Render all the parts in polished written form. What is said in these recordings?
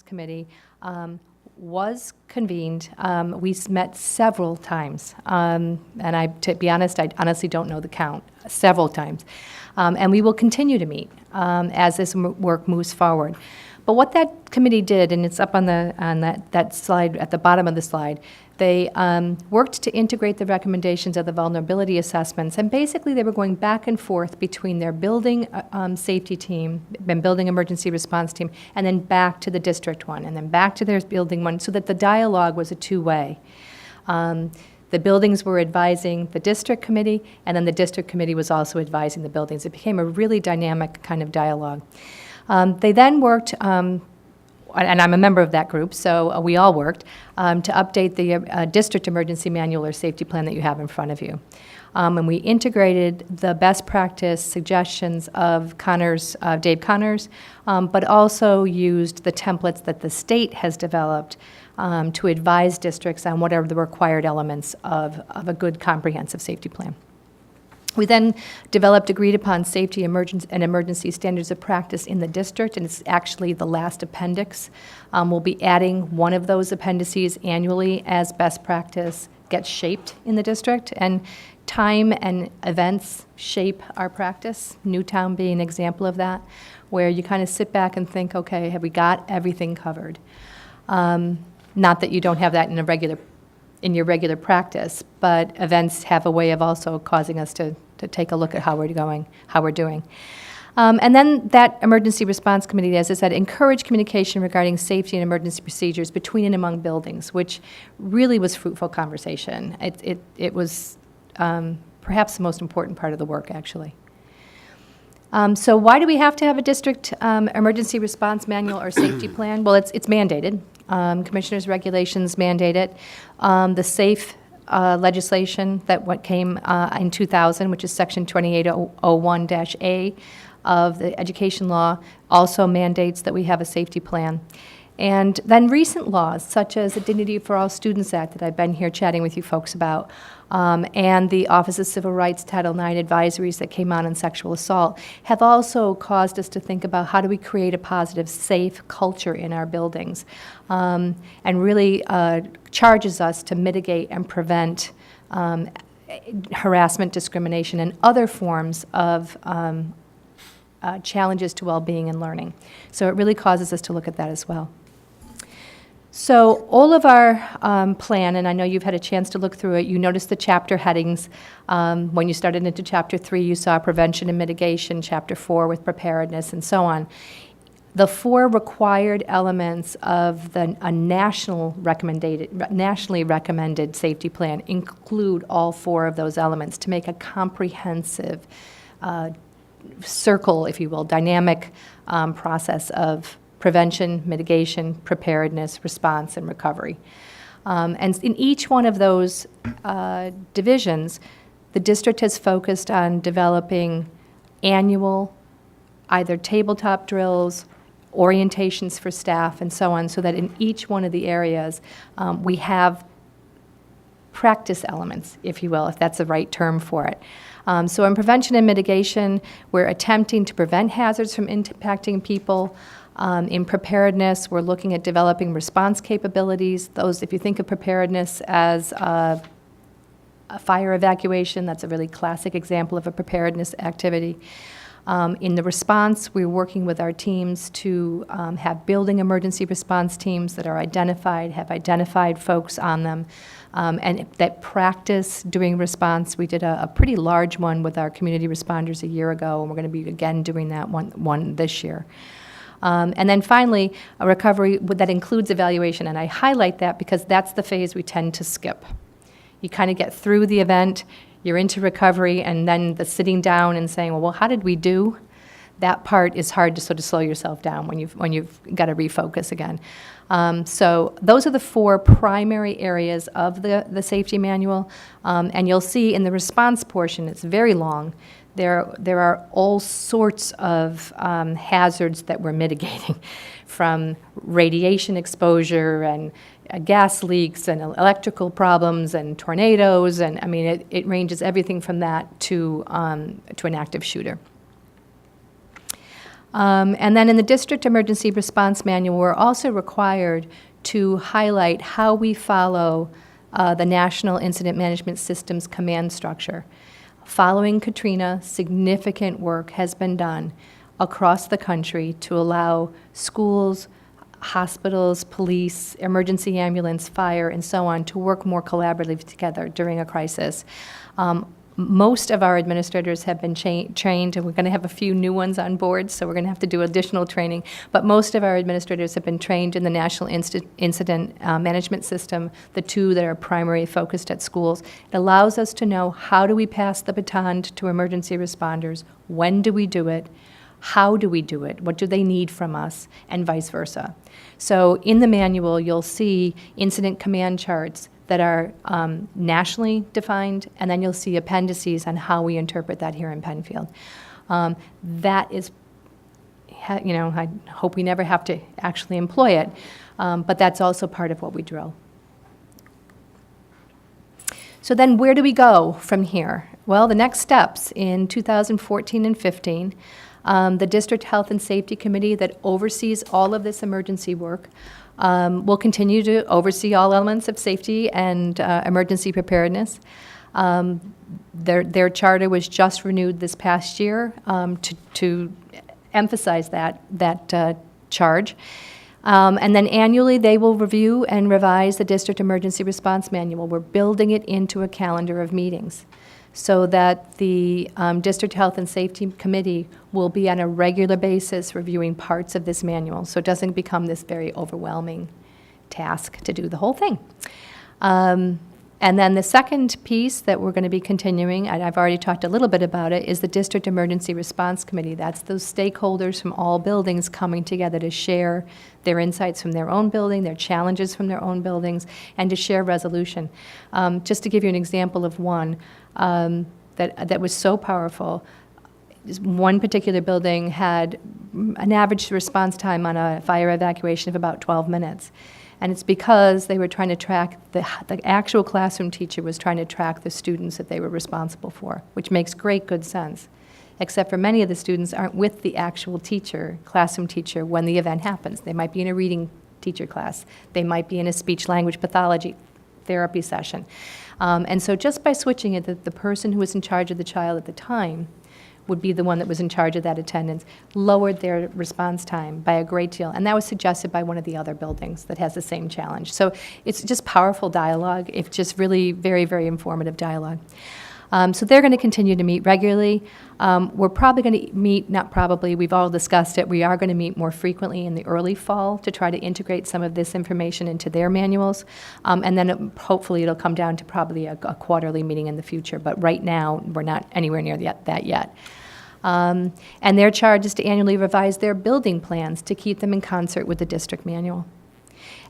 Committee was convened. We met several times, and to be honest, I honestly don't know the count, several times. And we will continue to meet as this work moves forward. But what that committee did, and it's up on that slide, at the bottom of the slide, they worked to integrate the recommendations of the vulnerability assessments, and basically they were going back and forth between their building safety team, and building emergency response team, and then back to the district one, and then back to their building one, so that the dialogue was a two-way. The buildings were advising the district committee, and then the district committee was also advising the buildings. It became a really dynamic kind of dialogue. They then worked, and I'm a member of that group, so we all worked, to update the district emergency manual or safety plan that you have in front of you. And we integrated the best practice suggestions of Dave Connors, but also used the templates that the state has developed to advise districts on what are the required elements of a good comprehensive safety plan. We then developed agreed-upon safety and emergency standards of practice in the district, and it's actually the last appendix. We'll be adding one of those appendices annually as best practice gets shaped in the district, and time and events shape our practice, Newtown being an example of that, where you kind of sit back and think, okay, have we got everything covered? Not that you don't have that in your regular practice, but events have a way of also causing us to take a look at how we're doing. And then that emergency response committee, as I said, encouraged communication regarding safety and emergency procedures between and among buildings, which really was fruitful conversation. It was perhaps the most important part of the work, actually. So why do we have to have a district emergency response manual or safety plan? Well, it's mandated. Commissioner's regulations mandate it. The SAFE legislation that came in 2000, which is Section 2801-A of the education law, also mandates that we have a safety plan. And then recent laws, such as the Dignity for All Students Act that I've been here chatting with you folks about, and the Office of Civil Rights Title IX advisories that came out on sexual assault, have also caused us to think about how do we create a positive, safe culture in our buildings, and really charges us to mitigate and prevent harassment, discrimination, and other forms of challenges to well-being and learning. So it really causes us to look at that as well. So all of our plan, and I know you've had a chance to look through it, you noticed the chapter headings. When you started into Chapter 3, you saw prevention and mitigation, Chapter 4 with preparedness, and so on. The 4 required elements of a nationally recommended safety plan include all 4 of those elements to make a comprehensive circle, if you will, dynamic process of prevention, mitigation, preparedness, response, and recovery. And in each one of those divisions, the district has focused on developing annual either tabletop drills, orientations for staff, and so on, so that in each one of the areas we have practice elements, if you will, if that's the right term for it. So in prevention and mitigation, we're attempting to prevent hazards from impacting people. In preparedness, we're looking at developing response capabilities. Those, if you think of preparedness as a fire evacuation, that's a really classic example of a preparedness activity. In the response, we're working with our teams to have building emergency response teams that are have identified folks on them, and that practice doing response. We did a pretty large one with our community responders a year ago, and we're going to be again doing that one this year. And then finally, a recovery that includes evaluation, and I highlight that because that's the phase we tend to skip. You kind of get through the event, you're into recovery, and then the sitting down and saying, well, how did we do? That part is hard to sort of slow yourself down when you've got to refocus again. So those are the 4 primary areas of the safety manual, and you'll see in the response portion, it's very long. There are all sorts of hazards that we're mitigating, from radiation exposure and gas leaks and electrical problems and tornadoes, and I mean it ranges everything from that to an active shooter. And then in the district emergency response manual, we're also required to highlight how we follow the National Incident Management Systems command structure. Following Katrina, significant work has been done across the country to allow schools, hospitals, police, emergency ambulance, fire, and so on to work more collaboratively together during a crisis. Most of our administrators have been trained, and we're going to have a few new ones on board, so we're going to have to do additional training. But most of our administrators have been trained in the National Incident Management System, the two that are primary focused at schools. It allows us to know how do we pass the baton to emergency responders, when do we do it, how do we do it, what do they need from us, and vice versa. So in the manual, you'll see incident command charts that are nationally defined, and then you'll see appendices on how we interpret that here in Penfield. That is, I hope we never have to actually employ it, but that's also part of what we drill. So then where do we go from here? Well, the next steps in 2014 and 15, the District Health and Safety Committee that oversees all of this emergency work will continue to oversee all elements of safety and emergency preparedness. Their charter was just renewed this past year to emphasize that charge. And then annually, they will review and revise the District Emergency Response Manual. We're building it into a calendar of meetings so that the District Health and Safety Committee will be on a regular basis reviewing parts of this manual, so it doesn't become this very overwhelming task to do the whole thing. And then the second piece that we're going to be continuing, and I've already talked a little bit about it, is the District Emergency Response Committee. That's those stakeholders from all buildings coming together to share their insights from their own building, their challenges from their own buildings, and to share resolution. Just to give you an example of one that was so powerful, one particular building had an average response time on a fire evacuation of about 12 minutes. And it's because they were trying to track, the actual classroom teacher was trying to track the students that they were responsible for, which makes great good sense, except for many of the students aren't with the actual teacher, classroom teacher, when the event happens. They might be in a reading teacher class. They might be in a speech-language pathology therapy session. And so just by switching it, the person who was in charge of the child at the time would be the one that was in charge of that attendance, lowered their response time by a great deal. And that was suggested by one of the other buildings that has the same challenge. So it's just powerful dialogue. It's just really very, very informative dialogue. So they're going to continue to meet regularly. We're probably going to meet, not probably, we've all discussed it, we are going to meet more frequently in the early fall to try to integrate some of this information into their manuals. And then hopefully it'll come down to probably a quarterly meeting in the future. But right now, we're not anywhere near that yet. And their charge is to annually revise their building plans to keep them in concert with the district manual.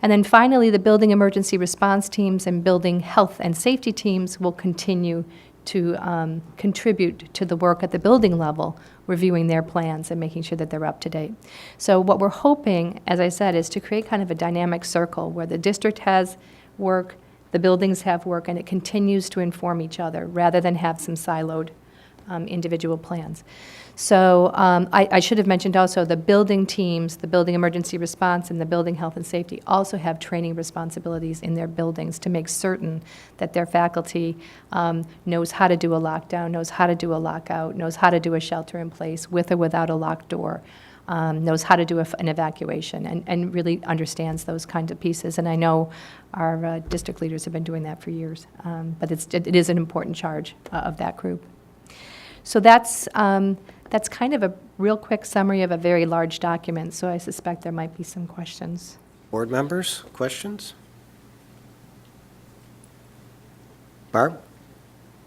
And then finally, the building emergency response teams and building health and safety teams will continue to contribute to the work at the building level, reviewing their plans and making sure that they're up to date. So what we're hoping, as I said, is to create kind of a dynamic circle where the district has work, the buildings have work, and it continues to inform each other rather than have some siloed individual plans. So I should have mentioned also the building teams, the building emergency response and the building health and safety also have training responsibilities in their buildings to make certain that their faculty knows how to do a lockdown, knows how to do a lockout, knows how to do a shelter in place with or without a locked door, knows how to do an evacuation, and really understands those kinds of pieces. And I know our district leaders have been doing that for years, but it is an important charge of that group. So that's kind of a real quick summary of a very large document, so I suspect there might be some questions. Board members, questions? Barb?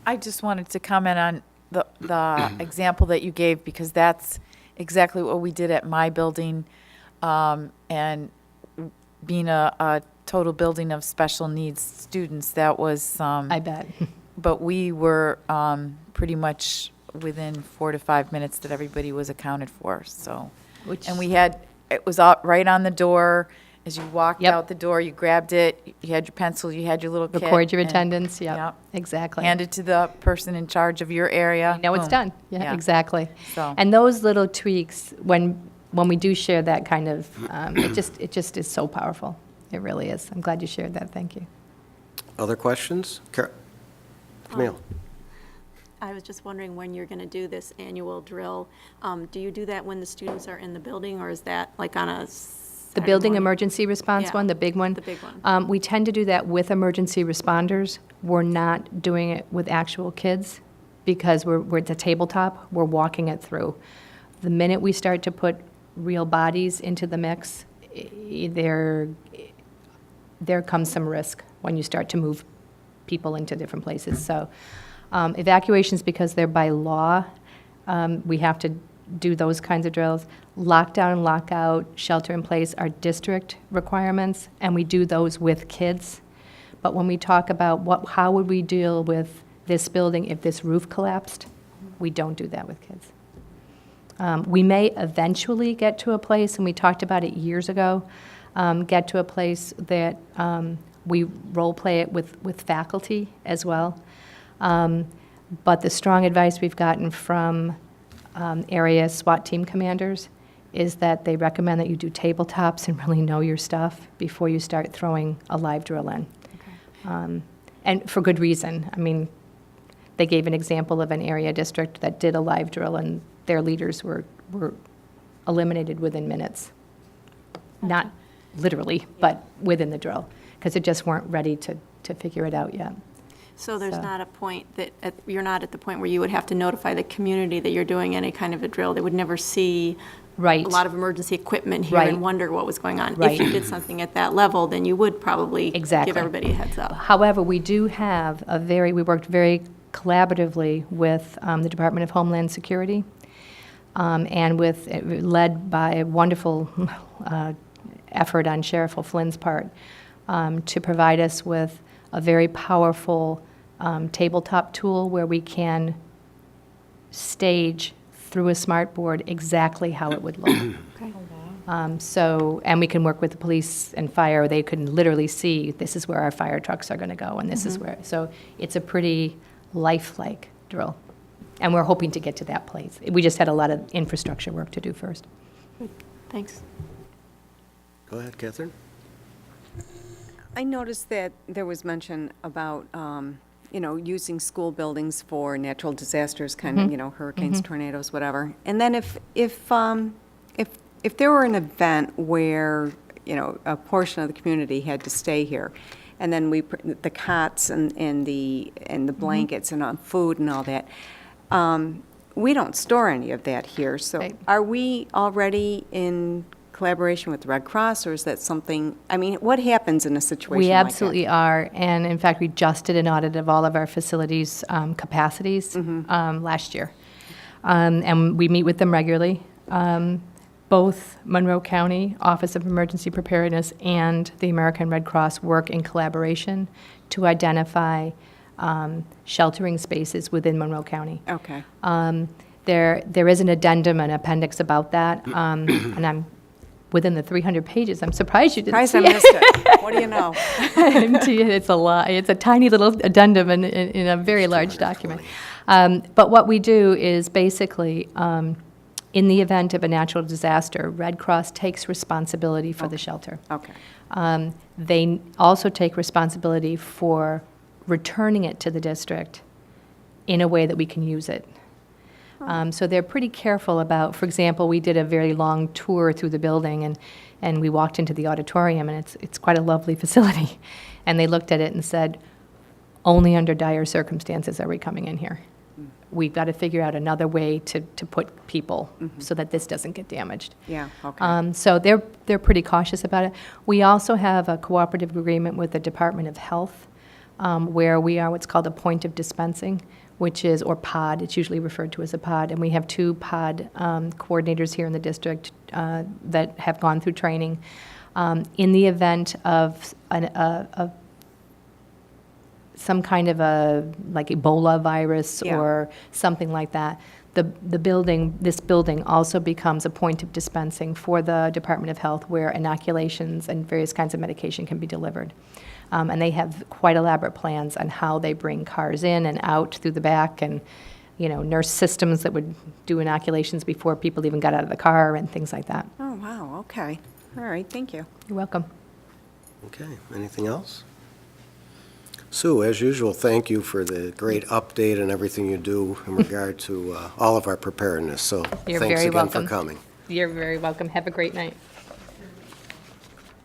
I just wanted to comment on the example that you gave, because that's exactly what we did at my building, and being a total building of special needs students, that was... I bet. But we were pretty much within 4 to 5 minutes that everybody was accounted for, so. And we had, it was right on the door, as you walked Yep. out the door, you grabbed it, you had your pencil, you had your little kit. Record your and- attendance, Yep. yep, exactly. Hand it to the person in charge of your area. Now it's Boom. done, yeah, exactly. So- And those little tweaks, when we do share that kind of, it just is so powerful. It really is. I'm glad you shared that, thank you. Other questions? Camille? I was just wondering when you're going to do this annual drill. Do you do that when the students are in the building, or is that like on a The Saturday building morning? emergency response Yeah, one, the big one? the big one. We tend to do that with emergency responders. We're not doing it with actual kids because we're at the tabletop, we're walking it through. The minute we start to put real bodies into the mix, there comes some risk when you start to move people into different places. So evacuations, because they're by law, we have to do those kinds of drills. Lockdown and lockout, shelter in place are district requirements, and we do those with kids. But when we talk about how would we deal with this building if this roof collapsed, we don't do that with kids. We may eventually get to a place, and we talked about it years ago, get to a place that we role play it with faculty as well. But the strong advice we've gotten from area SWAT team commanders is that they recommend that you do tabletops and really know your stuff before you start throwing a live drill in. And for good reason. I mean, they gave an example of an area district that did a live drill, and their leaders were eliminated within minutes. Not literally, but within the drill, because they just weren't ready to figure it out yet. So there's So- not a point that, you're not at the point where you would have to notify the community that you're doing any kind of a drill. They would never see Right. a lot of emergency equipment here Right. and wonder what was going on. Right. If you did something at that level, then you would probably Exactly. give everybody a heads up. However, we do have we worked very collaboratively with the Department of Homeland Security, and led by a wonderful effort on Sheriff O'Flynn's part, to provide us with a very powerful tabletop tool where we can stage through a smart board exactly how it would look. Okay. And we can work with the police and fire. They can literally see, this is where our fire trucks are going to go, and this is where, so it's a pretty lifelike drill. And we're hoping to get to that place. We just had a lot of infrastructure work to do first. Thanks. Go ahead, Catherine. I noticed that there was mention about, using school buildings for natural disasters, kind of, hurricanes, tornadoes, whatever. And then if there were an event where, a portion of the community had to stay here, and then the cots and the blankets and food and all that, we don't store any of that here. So Right. are we already in collaboration with the Red Cross, or is that something, what happens in a situation like We that? absolutely are, and in fact, we just did an audit of all of our facilities' capacities last year. And we meet with them regularly. Both Monroe County Office of Emergency Preparedness and the American Red Cross work in collaboration to identify sheltering spaces within Monroe County. Okay. There is an addendum, an appendix about that, and I'm within the 300 pages. I'm surprised you didn't Surprised I see it. missed it. What do you know? It's a lot. It's a tiny little addendum in a very large document. But what we do is basically, in the event of a natural disaster, Red Cross takes responsibility for the shelter. Okay. They also take responsibility for returning it to the district in a way that we can use it. So they're pretty careful about, for example, we did a very long tour through the building, and we walked into the auditorium, and it's quite a lovely facility. And they looked at it and said, only under dire circumstances are we coming in here. We've got to figure out another way to put people so that this doesn't get damaged. Yeah, okay. So they're pretty cautious about it. We also have a cooperative agreement with the Department of Health, where we are what's called a point of dispensing, or POD, it's usually referred to as a POD, and we have 2 POD coordinators here in the district that have gone through training. In the event of some kind of like Ebola virus Yeah. or something like that, the building, this building also becomes a point of dispensing for the Department of Health where inoculations and various kinds of medication can be delivered. And they have quite elaborate plans on how they bring cars in and out through the back, and, you know, nurse systems that would do inoculations before people even got out of the car and things like that. Oh, wow, okay. All right, thank you. You're welcome. Okay, anything else? Sue, as usual, thank you for the great update and everything you do in regard to all of our preparedness. So You're thanks very again for welcome. coming. You're very welcome. Have a great night.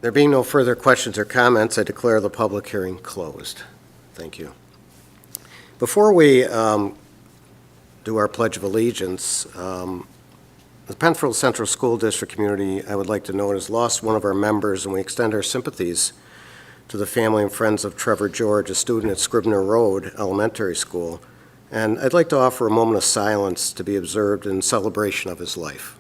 There being no further questions or comments, I declare the public hearing closed. Thank you. Before we do our Pledge of Allegiance, the Penfield Central School District community, I would like to note, has lost one of our members, and we extend our sympathies to the family and friends of Trevor George, a student at Scribner Road Elementary School. And I'd like to offer a moment of silence to be observed in celebration of his life.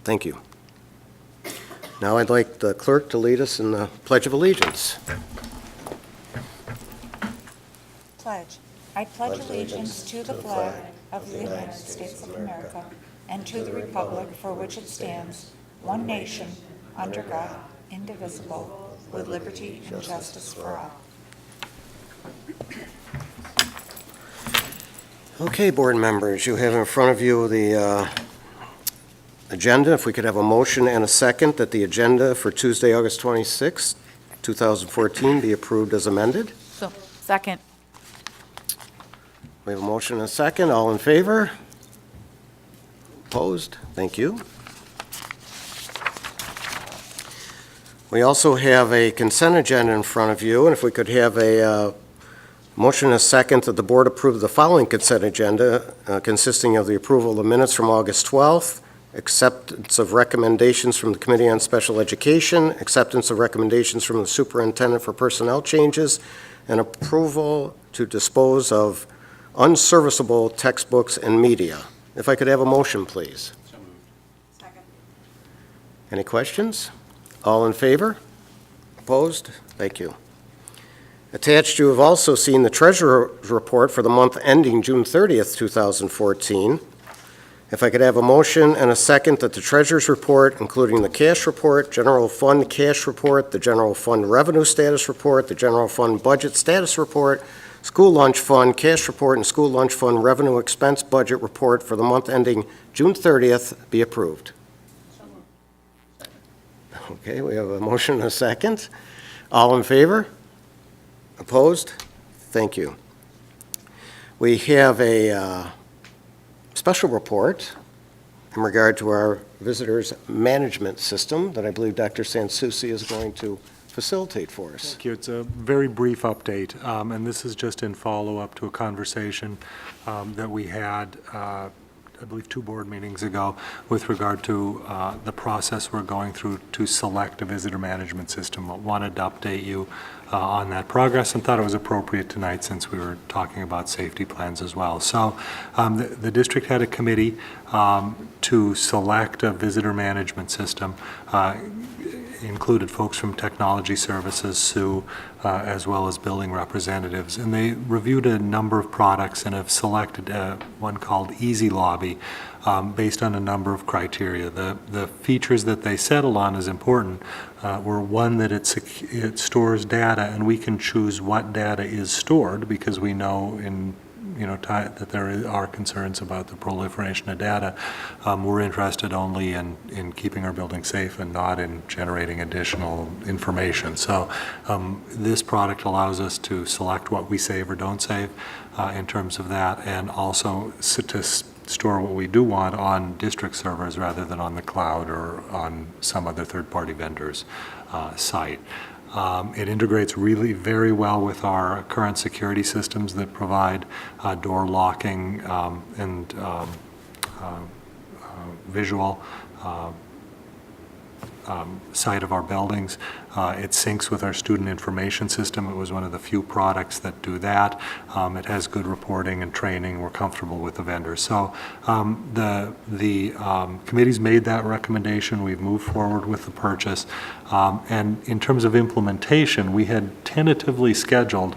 Thank you. Now I'd like the clerk to lead us in the Pledge of Allegiance. Pledge. I pledge allegiance to the flag of the United States of America and to the republic for which it stands, one nation, under God, indivisible, with liberty and justice for all. Okay, board members, you have in front of you the agenda. If we could have a motion and a second that the agenda for Tuesday, August 26, 2014 be approved as amended. So, second. We have a motion and a second. All in favor? Opposed? Thank you. We also have a consent agenda in front of you, and if we could have a motion and a second that the board approve the following consent agenda, consisting of the approval of the minutes from August 12th, acceptance of recommendations from the Committee on Special Education, acceptance of recommendations from the Superintendent for personnel changes, and approval to dispose of unserviceable textbooks and media. If I could have a motion, please. Second. Any questions? All in favor? Opposed? Thank you. Attached, you have also seen the Treasurer's Report for the month ending June 30th, 2014. If I could have a motion and a second that the Treasurer's Report, including the cash report, general fund cash report, the general fund revenue status report, the general fund budget status report, school lunch fund cash report, and school lunch fund revenue expense budget report for the month ending June 30th be approved. Okay, we have a motion and a second. All in favor? Opposed? Thank you. We have a special report in regard to our visitors management system that I believe Dr. Sansucci is going to facilitate for us. Thank you. It's a very brief update, and this is just in follow-up to a conversation that we had, I believe, 2 board meetings ago with regard to the process we're going through to select a visitor management system. I wanted to update you on that progress and thought it was appropriate tonight since we were talking about safety plans as well. So the district had a committee to select a visitor management system. Included folks from technology services, Sue, as well as building representatives. And they reviewed a number of products and have selected one called Easy Lobby based on a number of criteria. The features that they settled on as important were one, that it stores data, and we can choose what data is stored because we know that there are concerns about the proliferation of data. We're interested only in keeping our building safe and not in generating additional information. So this product allows us to select what we save or don't save in terms of that, and also to store what we do want on district servers rather than on the cloud or on some other third-party vendor's site. It integrates really very well with our current security systems that provide door locking and visual side of our buildings. It syncs with our student information system. It was one of the few products that do that. It has good reporting and training. We're comfortable with the vendor. So the committee's made that recommendation. We've moved forward with the purchase. And in terms of implementation, we had tentatively scheduled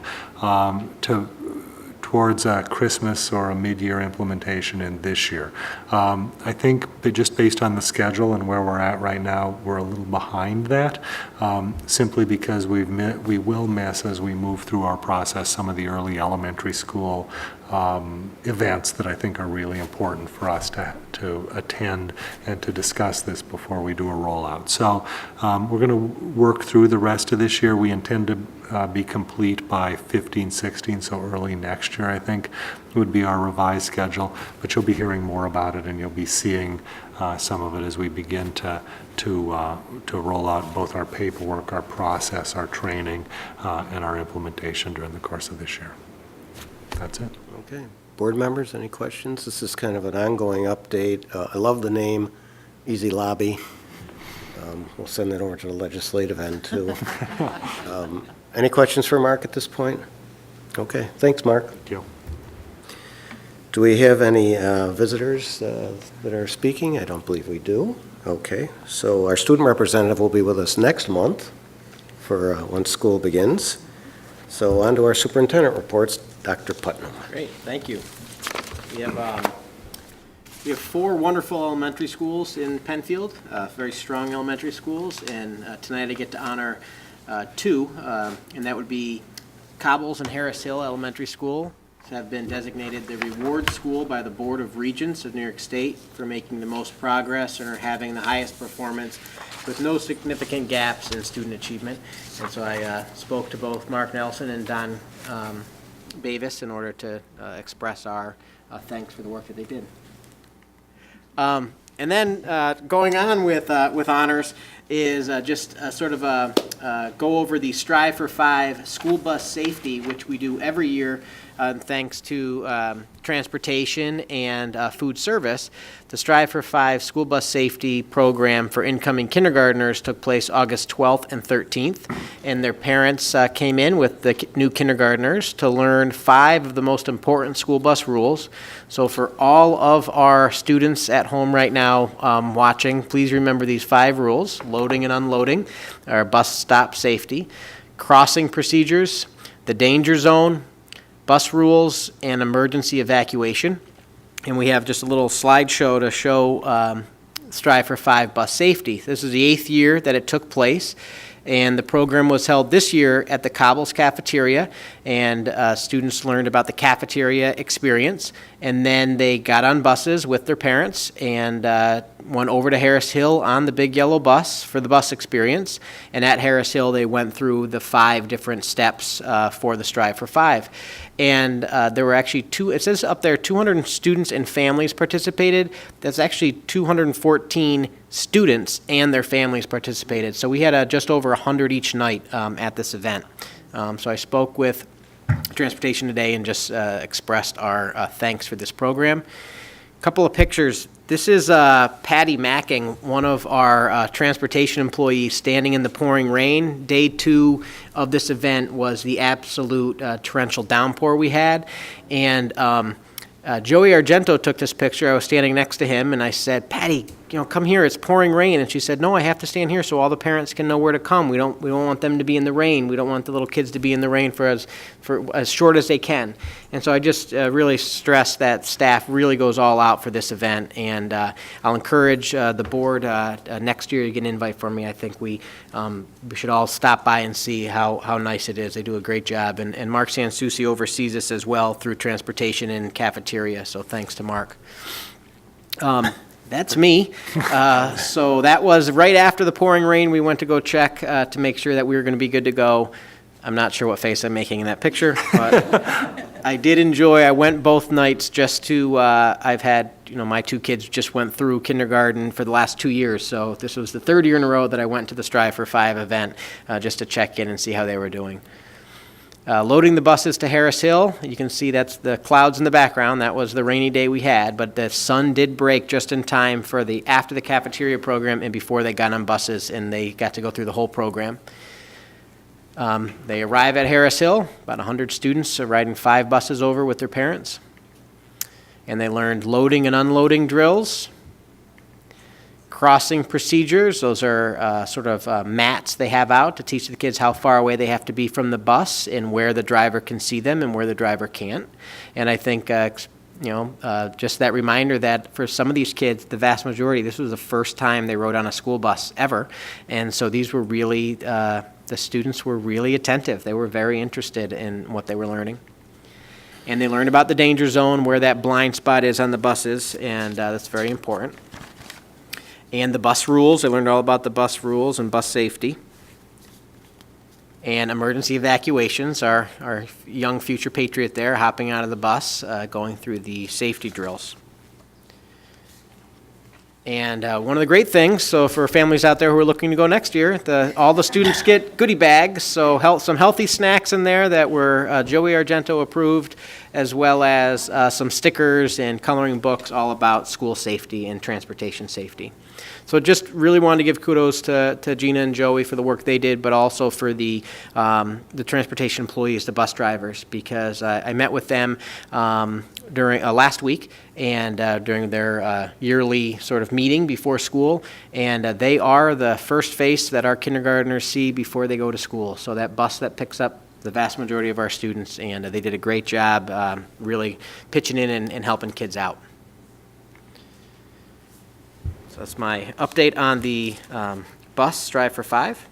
towards a Christmas or a mid-year implementation in this year. I think that just based on the schedule and where we're at right now, we're a little behind that, simply because we will miss, as we move through our process, some of the early elementary school events that I think are really important for us to attend and to discuss this before we do a rollout. So we're going to work through the rest of this year. We intend to be complete by 15-16, so early next year, I think, would be our revised schedule. But you'll be hearing more about it, and you'll be seeing some of it as we begin to roll out both our paperwork, our process, our training, and our implementation during the course of this year. That's it. Okay. Board members, any questions? This is kind of an ongoing update. I love the name, Easy Lobby. We'll send that over to the legislative end, too. Any questions for Mark at this point? Okay, thanks, Mark. Thank you. Do we have any visitors that are speaking? I don't believe we do. Okay, so our student representative will be with us next month for once school begins. So on to our superintendent reports. Dr. Putnam. Great, thank you. We have 4 wonderful elementary schools in Penfield, very strong elementary schools, and tonight I get to honor 2, and that would be Cobbles and Harris Hill Elementary School have been designated the Reward School by the Board of Regents of New York State for making the most progress and are having the highest performance with no significant gaps in student achievement. And so I spoke to both Mark Nelson and Don Bavis in order to express our thanks for the work that they did. And then going on with honors is just sort of go over the Strive for 5 school bus safety, which we do every year thanks to transportation and food service. The Strive for 5 school bus safety program for incoming kindergartners took place August 12th and 13th, and their parents came in with the new kindergartners to learn 5 of the most important school bus rules. So for all of our students at home right now watching, please remember these 5 rules: loading and unloading, our bus stop safety, crossing procedures, the danger zone, bus rules, and emergency evacuation. And we have just a little slideshow to show Strive for 5 bus safety. This is the 8th year that it took place, and the program was held this year at the Cobbles Cafeteria, and students learned about the cafeteria experience, and then they got on buses with their parents and went over to Harris Hill on the big yellow bus for the bus experience, and at Harris Hill they went through the 5 different steps for the Strive for 5. And there were actually it says up there 200 students and families participated. That's actually 214 students and their families participated. So we had just over 100 each night at this event. So I spoke with Transportation today and just expressed our thanks for this program. A couple of pictures. This is Patty Macking, one of our transportation employees, standing in the pouring rain. Day 2 of this event was the absolute torrential downpour we had. And Joey Argento took this picture. I was standing next to him, and I said, "Patty, come here. It's pouring rain." And she said, "No, I have to stand here so all the parents can know where to come. We don't want them to be in the rain. We don't want the little kids to be in the rain for as short as they can." And so I just really stress that staff really goes all out for this event. And I'll encourage the board next year to get an invite from me. I think we should all stop by and see how nice it is. They do a great job. And Mark Sansucci oversees this as well through transportation and cafeteria. So thanks to Mark. That's me. So that was right after the pouring rain. We went to go check to make sure that we were going to be good to go. I'm not sure what face I'm making in that picture, but I did enjoy. I went both nights just to, I've had, my 2 kids just went through kindergarten for the last 2 years. So this was the 3rd year in a row that I went to the Strive for 5 event just to check in and see how they were doing. Loading the buses to Harris Hill, you can see that's the clouds in the background. That was the rainy day we had, but the sun did break just in time for after the cafeteria program and before they got on buses, and they got to go through the whole program. They arrive at Harris Hill, about 100 students are riding 5 buses over with their parents, and they learned loading and unloading drills, crossing procedures. Those are sort of mats they have out to teach the kids how far away they have to be from the bus and where the driver can see them and where the driver can't. And I think, just that reminder that for some of these kids, the vast majority, this was the first time they rode on a school bus ever. And so these were really, the students were really attentive. They were very interested in what they were learning. And they learned about the danger zone, where that blind spot is on the buses, and that's very important. And the bus rules. I learned all about the bus rules and bus safety. And emergency evacuations. Our young future patriot there hopping out of the bus, going through the safety drills. And one of the great things, so for families out there who are looking to go next year, all the students get goodie bags, so some healthy snacks in there that were Joey Argento approved, as well as some stickers and coloring books all about school safety and transportation safety. So just really wanted to give kudos to Gina and Joey for the work they did, but also for the transportation employees, the bus drivers, because I met with them during last week and during their yearly sort of meeting before school, and they are the first face that our kindergartners see before they go to school. So that bus that picks up the vast majority of our students, and they did a great job really pitching in and helping kids out. So that's my update on the bus, Strive for 5.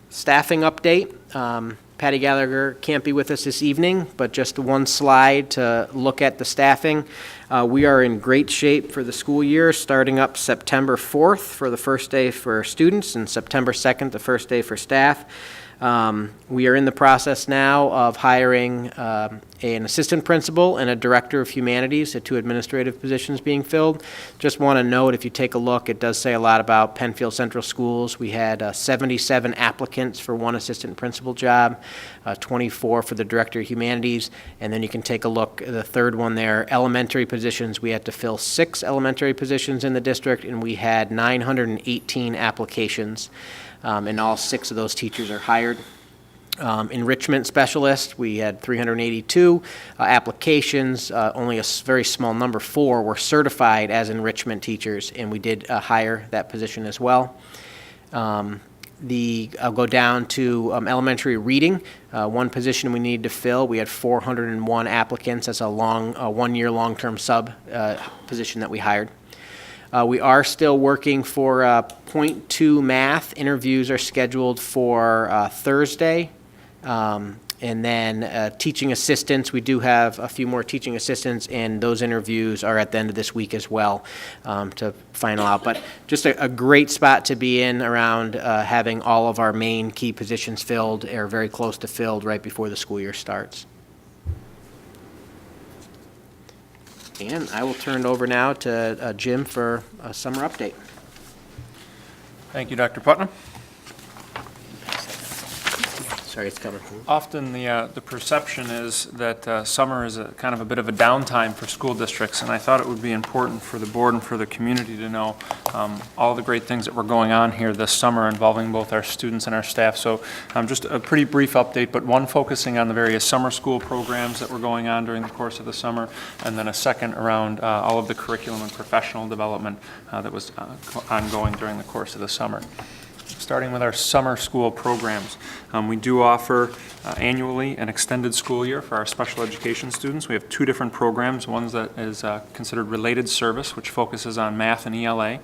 Staffing update. Patty Gallagher can't be with us this evening, but just one slide to look at the staffing. We are in great shape for the school year, starting up September 4th for the first day for students and September 2nd, the first day for staff. We are in the process now of hiring an assistant principal and a director of humanities, the 2 administrative positions being filled. Just want to note, if you take a look, it does say a lot about Penfield Central Schools. We had 77 applicants for 1 assistant principal job, 24 for the director of humanities, and then you can take a look at the third one there, elementary positions. We had to fill 6 elementary positions in the district, and we had 918 applications. And all 6 of those teachers are hired. Enrichment specialist, we had 382 applications. Only a very small number, 4, were certified as enrichment teachers, and we did hire that position as well. I'll go down to elementary reading. 1 position we needed to fill. We had 401 applicants. That's a 1-year long-term sub position that we hired. We are still working for .2 math. Interviews are scheduled for Thursday. And then teaching assistants, we do have a few more teaching assistants, and those interviews are at the end of this week as well to final out. But just a great spot to be in around having all of our main key positions filled or very close to filled right before the school year starts. And I will turn it over now to Jim for a summer update. Thank you, Dr. Putnam. Sorry, it's coming. Often the perception is that summer is a kind of a bit of a downtime for school districts, and I thought it would be important for the board and for the community to know all the great things that were going on here this summer involving both our students and our staff. So just a pretty brief update, but one focusing on the various summer school programs that were going on during the course of the summer, and then a second around all of the curriculum and professional development that was ongoing during the course of the summer. Starting with our summer school programs. We do offer annually an extended school year for our special education students. We have 2 different programs. One that is considered related service, which focuses on math and ELA.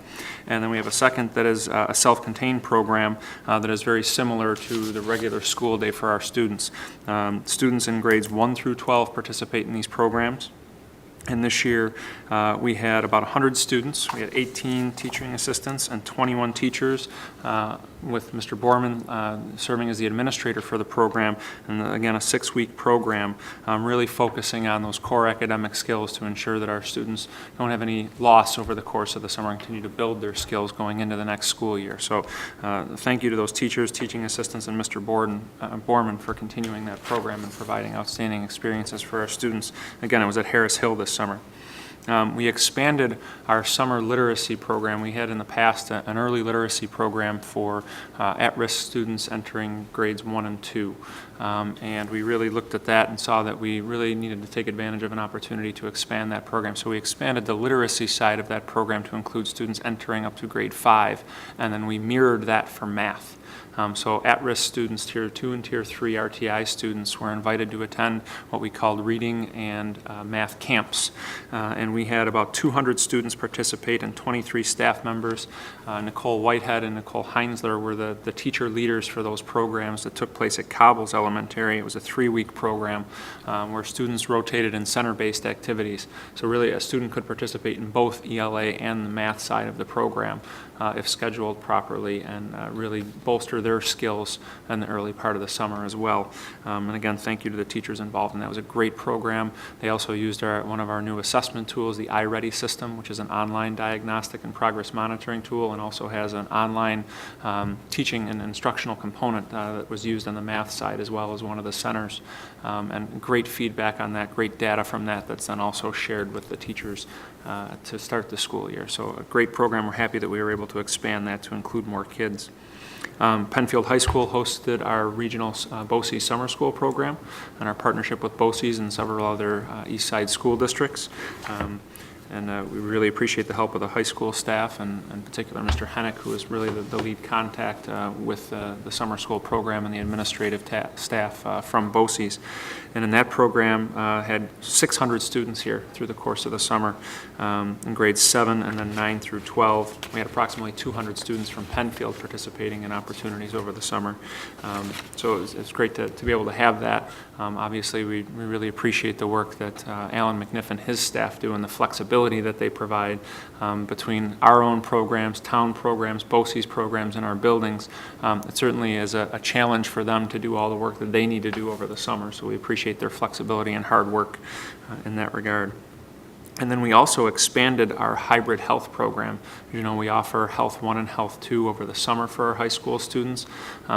And then we have a second that is a self-contained program that is very similar to the regular school day for our students. Students in grades 1 through 12 participate in these programs. And this year, we had about 100 students. We had 18 teaching assistants and 21 teachers, with Mr. Borman serving as the administrator for the program. And again, a 6-week program, really focusing on those core academic skills to ensure that our students don't have any loss over the course of the summer and continue to build their skills going into the next school year. So thank you to those teachers, teaching assistants, and Mr. Borman for continuing that program and providing outstanding experiences for our students. Again, it was at Harris Hill this summer. We expanded our summer literacy program. We had in the past an early literacy program for at-risk students entering grades 1 and 2. And we really looked at that and saw that we really needed to take advantage of an opportunity to expand that program. So we expanded the literacy side of that program to include students entering up to grade 5, and then we mirrored that for math. So at-risk students, Tier 2 and Tier 3 RTI students, were invited to attend what we called reading and math camps. And we had about 200 students participate and 23 staff members. Nicole Whitehead and Nicole Heinzler were the teacher leaders for those programs that took place at Cobbles Elementary. It was a 3-week program where students rotated in center-based activities. So really a student could participate in both ELA and the math side of the program if scheduled properly, and really bolster their skills in the early part of the summer as well. And again, thank you to the teachers involved, and that was a great program. They also used one of our new assessment tools, the iReady system, which is an online diagnostic and progress monitoring tool, and also has an online teaching and instructional component that was used on the math side as well as one of the centers. And great feedback on that, great data from that that's then also shared with the teachers to start the school year. So a great program. We're happy that we were able to expand that to include more kids. Penfield High School hosted our regional BOCES summer school program and our partnership with BOCES and several other East Side school districts. And we really appreciate the help of the high school staff, and in particular Mr. Hennick, who is really the lead contact with the summer school program and the administrative staff from BOCES. And in that program had 600 students here through the course of the summer in grades 7 and then 9 through 12. We had approximately 200 students from Penfield participating in opportunities over the summer. So it's great to be able to have that. Obviously, we really appreciate the work that Alan McNiff and his staff do and the flexibility that they provide between our own programs, town programs, BOCES programs in our buildings. It certainly is a challenge for them to do all the work that they need to do over the summer, so we appreciate their flexibility and hard work in that regard. And then we also expanded our hybrid health program. You know, we offer Health 1 and Health 2 over the summer for our high school students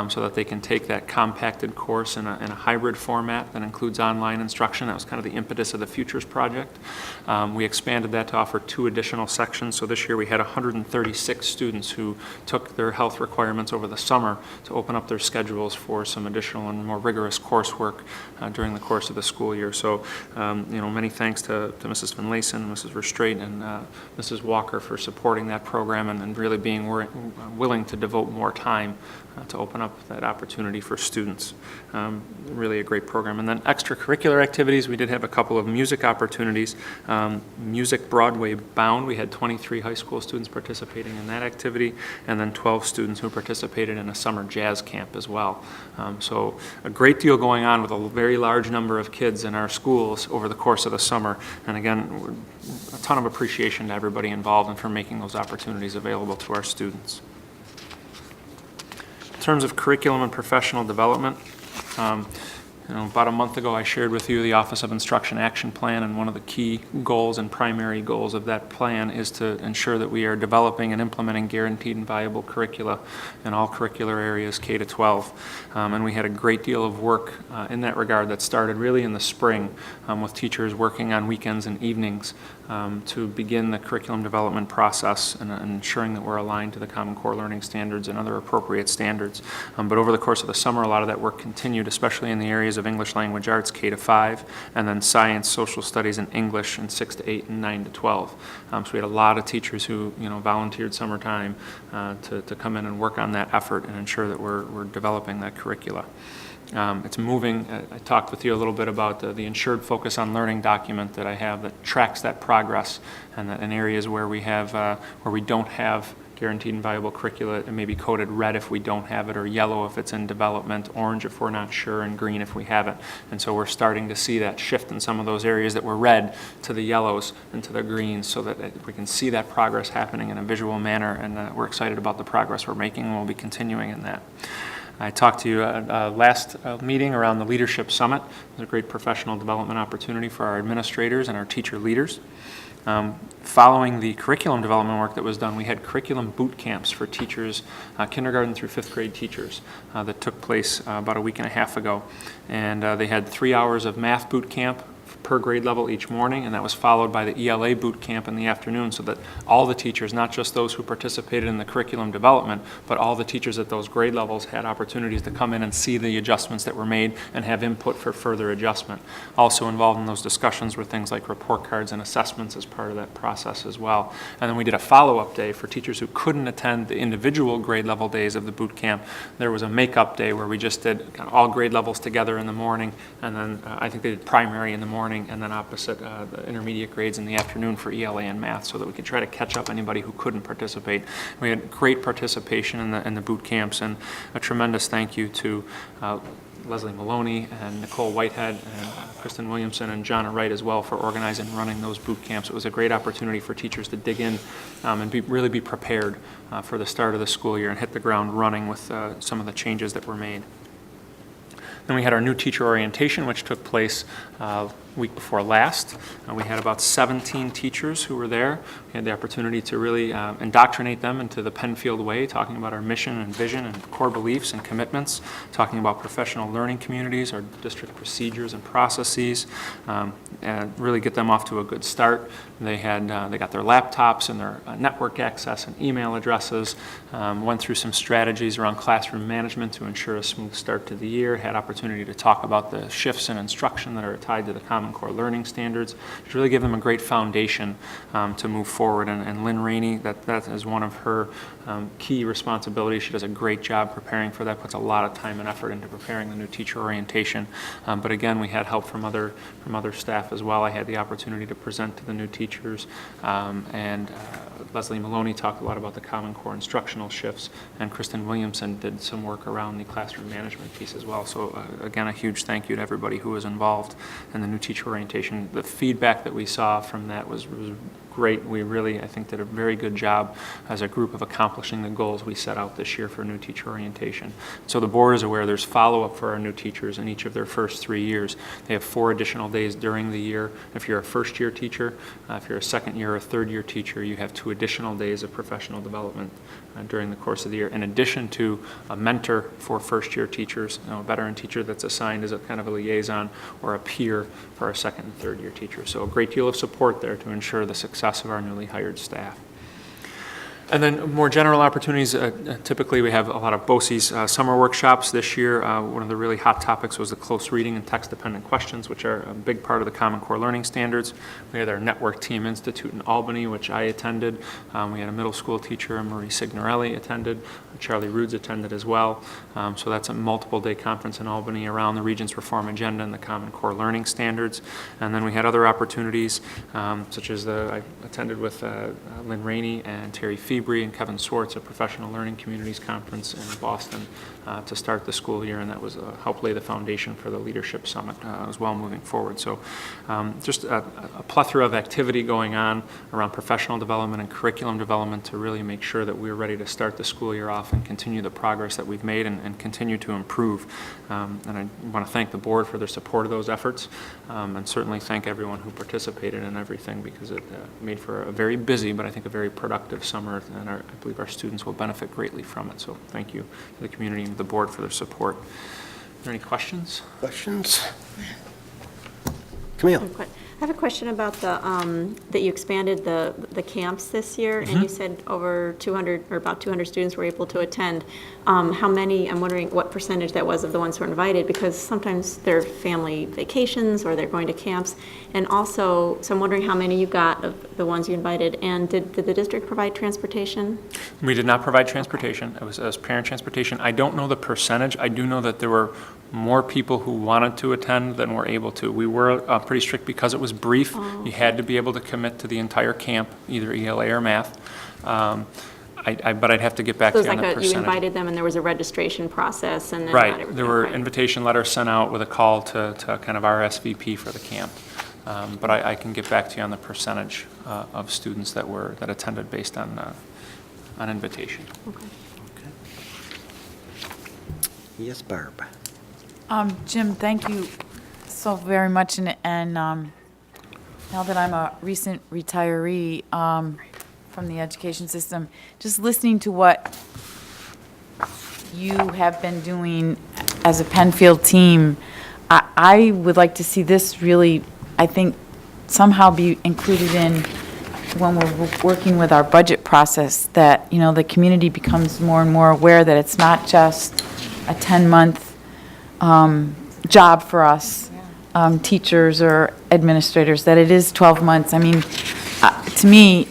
so that they can take that compacted course in a hybrid format that includes online instruction. That was kind of the impetus of the Futures Project. We expanded that to offer 2 additional sections. So this year we had 136 students who took their health requirements over the summer to open up their schedules for some additional and more rigorous coursework during the course of the school year. So, many thanks to Mrs. Finlayson, Mrs. Verstraete, and Mrs. Walker for supporting that program and really being willing to devote more time to open up that opportunity for students. Really a great program. And then extracurricular activities, we did have a couple of music opportunities. Music Broadway Bound, we had 23 high school students participating in that activity, and then 12 students who participated in a summer jazz camp as well. So a great deal going on with a very large number of kids in our schools over the course of the summer. And again, a ton of appreciation to everybody involved and for making those opportunities available to our students. In terms of curriculum and professional development, about a month ago I shared with you the Office of Instruction Action Plan, and one of the key goals and primary goals of that plan is to ensure that we are developing and implementing guaranteed and viable curricula in all curricular areas K to 12. And we had a great deal of work in that regard that started really in the spring with teachers working on weekends and evenings to begin the curriculum development process and ensuring that we're aligned to the Common Core Learning Standards and other appropriate standards. But over the course of the summer, a lot of that work continued, especially in the areas of English Language Arts K to 5, and then Science, Social Studies, and English in 6 to 8 and 9 to 12. So we had a lot of teachers who volunteered summertime to come in and work on that effort and ensure that we're developing that curricula. It's moving. I talked with you a little bit about the Ensured Focus on Learning document that I have that tracks that progress, and that in areas where we don't have guaranteed and viable curricula, it may be coded red if we don't have it, or yellow if it's in development, orange if we're not sure, and green if we have it. And so we're starting to see that shift in some of those areas that were red to the yellows and to the greens, so that we can see that progress happening in a visual manner, and we're excited about the progress we're making, and we'll be continuing in that. I talked to you last meeting around the Leadership Summit. It was a great professional development opportunity for our administrators and our teacher leaders. Following the curriculum development work that was done, we had curriculum boot camps for teachers, kindergarten through 5th grade teachers, that took place about a week and a half ago. And they had 3 hours of math boot camp per grade level each morning, and that was followed by the ELA boot camp in the afternoon, so that all the teachers, not just those who participated in the curriculum development, but all the teachers at those grade levels had opportunities to come in and see the adjustments that were made and have input for further adjustment. Also involved in those discussions were things like report cards and assessments as part of that process as well. And then we did a follow-up day for teachers who couldn't attend the individual grade level days of the boot camp. There was a make-up day where we just did kind of all grade levels together in the morning, and then I think they did primary in the morning, and then opposite the intermediate grades in the afternoon for ELA and math, so that we could try to catch up anybody who couldn't participate. We had great participation in the boot camps, and a tremendous thank you to Leslie Maloney and Nicole Whitehead and Kristen Williamson and Jonna Wright as well for organizing and running those boot camps. It was a great opportunity for teachers to dig in and really be prepared for the start of the school year and hit the ground running with some of the changes that were made. Then we had our new teacher orientation, which took place week before last. We had about 17 teachers who were there. We had the opportunity to really indoctrinate them into the Penfield way, talking about our mission and vision and core beliefs and commitments, talking about professional learning communities, our district procedures and processes, and really get them off to a good start. They got their laptops and their network access and email addresses, went through some strategies around classroom management to ensure a smooth start to the year, had opportunity to talk about the shifts in instruction that are tied to the Common Core learning standards, to really give them a great foundation to move forward. And Lynn Rainey, that is one of her key responsibilities. She does a great job preparing for that, puts a lot of time and effort into preparing the new teacher orientation. But again, we had help from other staff as well. I had the opportunity to present to the new teachers, and Leslie Maloney talked a lot about the Common Core instructional shifts, and Kristen Williamson did some work around the classroom management piece as well. So again, a huge thank you to everybody who was involved in the new teacher orientation. The feedback that we saw from that was great. We really, I think, did a very good job as a group of accomplishing the goals we set out this year for new teacher orientation. So the board is aware there's follow-up for our new teachers in each of their first 3 years. They have 4 additional days during the year. If you're a first-year teacher, if you're a second-year or third-year teacher, you have 2 additional days of professional development during the course of the year, in addition to a mentor for first-year teachers, a veteran teacher that's assigned as a kind of a liaison, or a peer for our second and third-year teachers. So a great deal of support there to ensure the success of our newly hired staff. And then more general opportunities, typically we have a lot of BOCES summer workshops. This year, one of the really hot topics was the close reading and text-dependent questions, which are a big part of the Common Core Learning Standards. We had our Network Team Institute in Albany, which I attended. We had a middle school teacher, Marie Signorelli, attended. Charlie Roods attended as well. So that's a multiple-day conference in Albany around the Regents Reform Agenda and the Common Core Learning Standards. And then we had other opportunities, such as I attended with Lynn Rainey and Terry Feebrey and Kevin Swartz, a Professional Learning Communities Conference in Boston to start the school year, and that was helped lay the foundation for the Leadership Summit as well moving forward. So just a plethora of activity going on around professional development and curriculum development to really make sure that we're ready to start the school year off and continue the progress that we've made and continue to improve. And I want to thank the board for their support of those efforts, and certainly thank everyone who participated in everything, because it made for a very busy, but I think a very productive summer, and I believe our students will benefit greatly from it. So thank you to the community and the board for their support. Are there any questions? Questions? Camille? I have a question about that you expanded the camps this year, and you said over 200 or about 200 students were able to attend. How many? I'm wondering what percentage that was of the ones who were invited, because sometimes they're family vacations or they're going to camps, and also, so I'm wondering how many you got of the ones you invited, and did the district provide transportation? We did not provide transportation. It was parent transportation. I don't know the percentage. I do know that there were more people who wanted to attend than were able to. We were pretty strict because it was brief. You had to be able to commit to the entire camp, either ELA or math. But I'd have to get back So to it you was on like the you percentage. invited them and there was a registration process and then not Right, everything, there were right. invitation letters sent out with a call to kind of RSVP for the camp. But I can get back to you on the percentage of students that attended based on invitation. Yes, Barb. Jim, thank you so very much, and now that I'm a recent retiree from the education system, just listening to what you have been doing as a Penfield team, I would like to see this really, I think, somehow be included in when we're working with our budget process, that, you know, the community becomes more and more aware that it's not just a 10-month job for us, teachers or administrators, that it is 12 months. I mean, to me,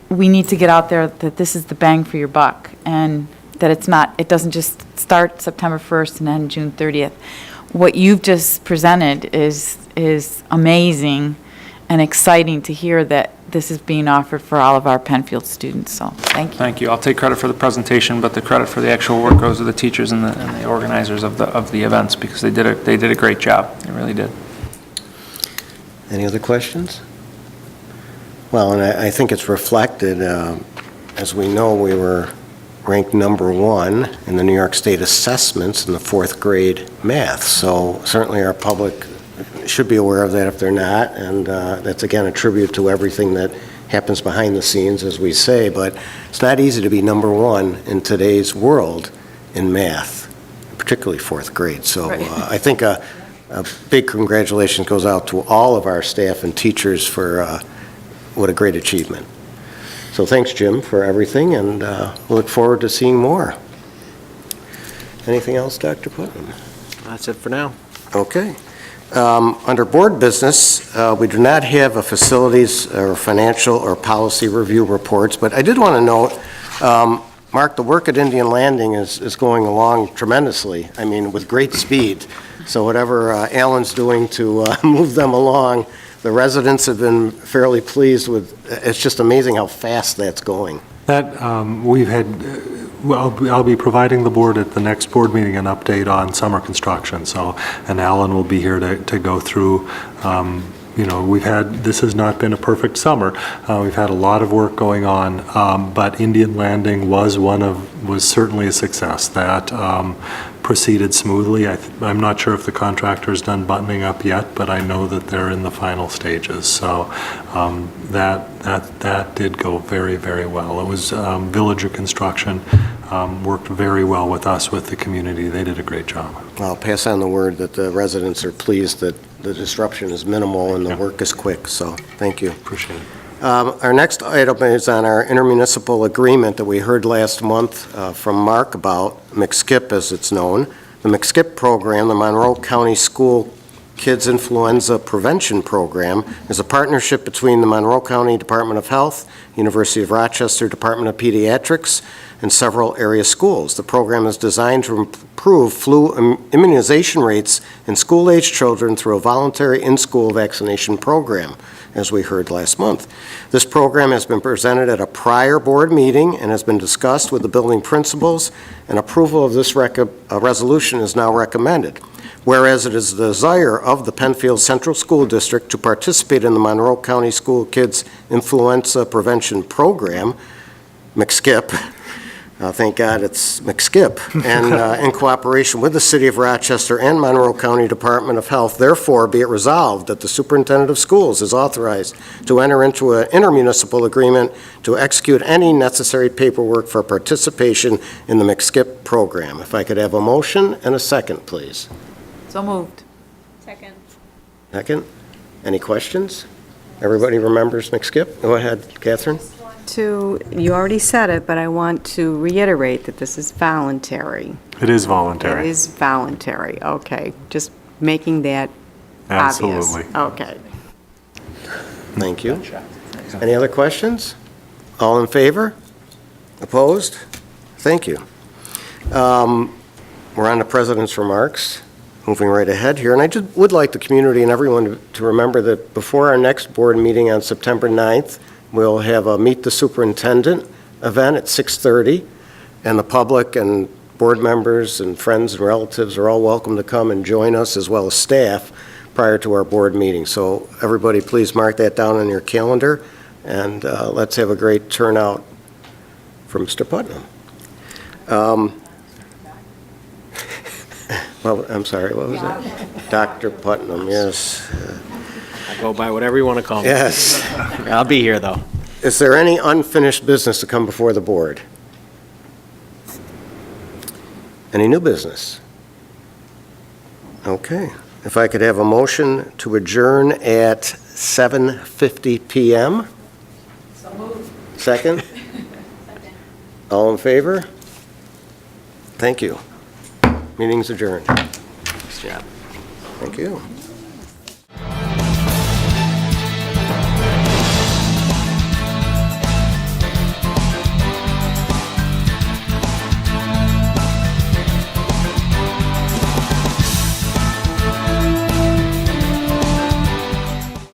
we need to get out there that this is the bang for your buck, and that it doesn't just start September 1st and end June 30th. What you've just presented is amazing and exciting to hear that this is being offered for all of our Penfield students, so thank you. Thank you. I'll take credit for the presentation, but the credit for the actual work goes to the teachers and the organizers of the events, because they did a great job. They really did. Any other questions? Well, and I think it's reflected, as we know, we were ranked number 1 in the New York State assessments in the 4th grade math. So certainly our public should be aware of that if they're not, and that's again a tribute to everything that happens behind the scenes, as we say, but it's not easy to be number 1 in today's world in math, particularly 4th grade. So Right. I think a big congratulations goes out to all of our staff and teachers for what a great achievement. So thanks, Jim, for everything, and we look forward to seeing more. Anything else, Dr. Putnam? That's it for now. Okay. Under board business, we do not have a facilities or financial or policy review reports, but I did want to note, Mark, the work at Indian Landing is going along tremendously, I mean, with great speed. So whatever Alan's doing to move them along, the residents have been fairly pleased with. It's just amazing how fast that's going. That, we've had, well, I'll be providing the board at the next board meeting an update on summer construction, so, and Alan will be here to go through, you know, this has not been a perfect summer. We've had a lot of work going on, but Indian Landing was certainly a success. That proceeded smoothly. I'm not sure if the contractor's done buttoning up yet, but I know that they're in the final stages. So that did go very, very well. It was Villager Construction worked very well with us, with the community. They did a great job. I'll pass on the word that the residents are pleased that the disruption is minimal and the work is quick, so thank you. Appreciate it. Our next item is on our intermunicipal agreement that we heard last month from Mark about, McSkip as it's known. The McSkip program, the Monroe County School Kids Influenza Prevention Program, is a partnership between the Monroe County Department of Health, University of Rochester Department of Pediatrics, and several area schools. The program is designed to improve flu immunization rates in school-aged children through a voluntary in-school vaccination program, as we heard last month. This program has been presented at a prior board meeting and has been discussed with the building principals, and approval of this resolution is now recommended. Whereas it is the desire of the Penfield Central School District to participate in the Monroe County School Kids Influenza Prevention Program, McSkip, thank God it's McSkip, and in cooperation with the City of Rochester and Monroe County Department of Health, therefore be it resolved that the Superintendent of Schools is authorized to enter into an intermunicipal agreement to execute any necessary paperwork for participation in the McSkip program. If I could have a motion and a second, please. So moved. Second. Second. Any questions? Everybody remembers McSkip? Go ahead, Catherine. You already said it, but I want to reiterate that this is voluntary. It is It voluntary. is voluntary, okay. Just making that obvious. Absolutely. Okay. Thank you. Any other questions? All in favor? Opposed? Thank you. We're on to President's remarks. Moving right ahead here, and I just would like the community and everyone to remember that before our next board meeting on September 9th, we'll have a Meet the Superintendent event at 6:30, and the public and board members and friends and relatives are all welcome to come and join us, as well as staff, prior to our board meeting. So everybody, please mark that down on your calendar, and let's have a great turnout for Mr. Putnam. Well, I'm sorry, what was that? Dr. Putnam, yes. Go by whatever you want to call me. Yes. I'll be here, though. Is there any unfinished business to come before the board? Any new business? Okay. If I could have a motion to adjourn at 7:50 PM? So moved. Second? All in favor? Thank you. Meeting's adjourned. Nice job. Thank you.